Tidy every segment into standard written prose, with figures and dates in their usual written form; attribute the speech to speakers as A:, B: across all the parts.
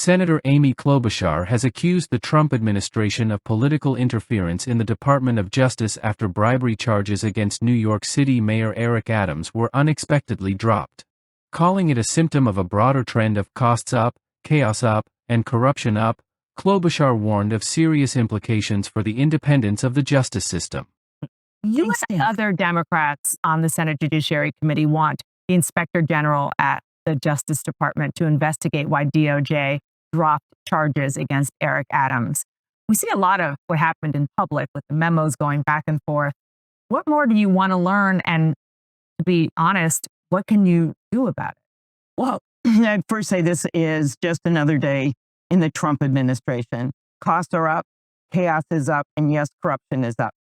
A: Senator Amy Klobuchar has accused the Trump administration of political interference in the Department of Justice after bribery charges against New York City Mayor Eric Adams were unexpectedly dropped. Calling it a symptom of a broader trend of costs up, chaos up, and corruption up, Klobuchar warned of serious implications for the independence of the justice system.
B: You and other Democrats on the Senate Judiciary Committee want the Inspector General at the Justice Department to investigate why DOJ dropped charges against Eric Adams. We see a lot of what happened in public with the memos going back and forth. What more do you want to learn? And to be honest, what can you do about it?
C: Well, I'd first say this is just another day in the Trump administration. Costs are up, chaos is up, and yes, corruption is up.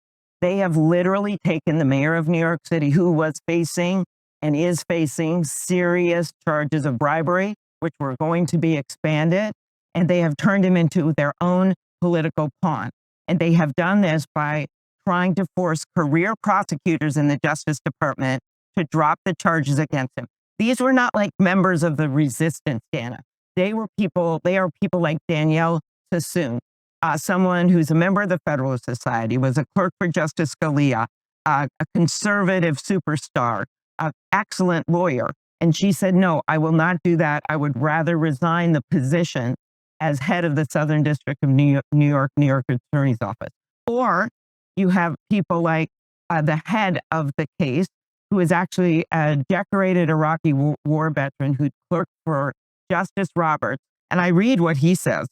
C: They have literally taken the mayor of New York City, who was facing and is facing serious charges of bribery, which were going to be expanded, and they have turned him into their own political pawn. And they have done this by trying to force career prosecutors in the Justice Department to drop the charges against him. These were not like members of the resistance, Dana. They are people like Danielle Sassoon, someone who's a member of the Federalist Society, was a clerk for Justice Scalia, a conservative superstar, an excellent lawyer. And she said, no, I will not do that. I would rather resign the position as head of the Southern District of New York Attorney's Office. Or you have people like the head of the case, who is actually a decorated Iraqi war veteran who clerked for Justice Roberts. And I read what he says,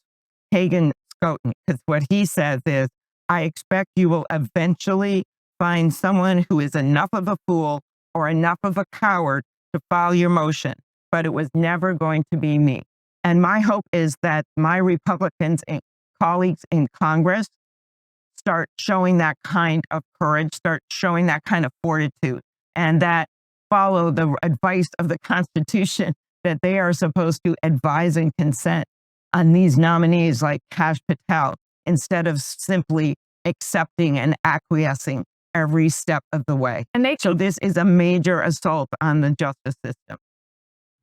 C: Hagan, Scotten, because what he says is, I expect you will eventually find someone who is enough of a fool or enough of a coward to file your motion, but it was never going to be me. And my hope is that my Republicans and colleagues in Congress start showing that kind of courage, start showing that kind of fortitude, and that follow the advice of the Constitution that they are supposed to advise and consent on these nominees like Kash Patel, instead of simply accepting and acquiescing every step of the way. So this is a major assault on the justice system.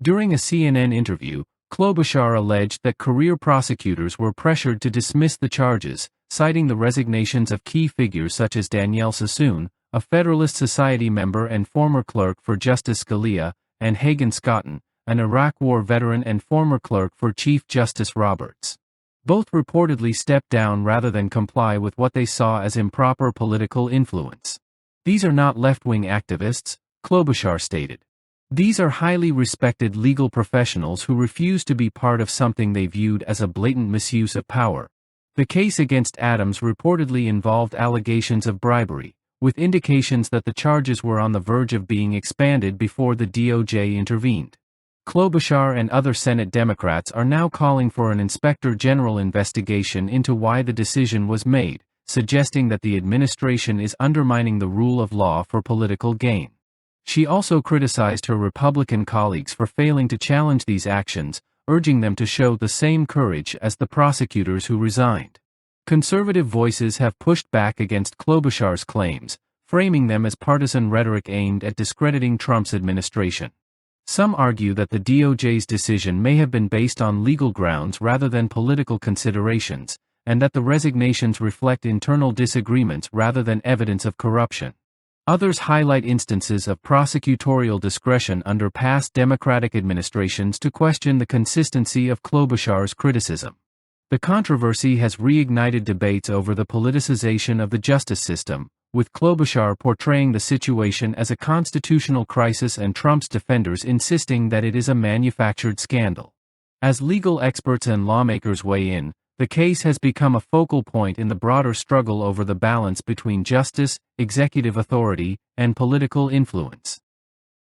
A: During a CNN interview, Klobuchar alleged that career prosecutors were pressured to dismiss the charges, citing the resignations of key figures such as Danielle Sassoon, a Federalist Society member and former clerk for Justice Scalia, and Hagan Scotten, an Iraq War veteran and former clerk for Chief Justice Roberts. Both reportedly stepped down rather than comply with what they saw as improper political influence. These are not left-wing activists, Klobuchar stated. These are highly respected legal professionals who refuse to be part of something they viewed as a blatant misuse of power. The case against Adams reportedly involved allegations of bribery, with indications that the charges were on the verge of being expanded before the DOJ intervened. Klobuchar and other Senate Democrats are now calling for an Inspector General investigation into why the decision was made, suggesting that the administration is undermining the rule of law for political gain. She also criticized her Republican colleagues for failing to challenge these actions, urging them to show the same courage as the prosecutors who resigned. Conservative voices have pushed back against Klobuchar's claims, framing them as partisan rhetoric aimed at discrediting Trump's administration. Some argue that the DOJ's decision may have been based on legal grounds rather than political considerations, and that the resignations reflect internal disagreements rather than evidence of corruption. Others highlight instances of prosecutorial discretion under past Democratic administrations to question the consistency of Klobuchar's criticism. The controversy has reignited debates over the politicization of the justice system, with Klobuchar portraying the situation as a constitutional crisis and Trump's defenders insisting that it is a manufactured scandal. As legal experts and lawmakers weigh in, the case has become a focal point in the broader struggle over the balance between justice, executive authority, and political influence.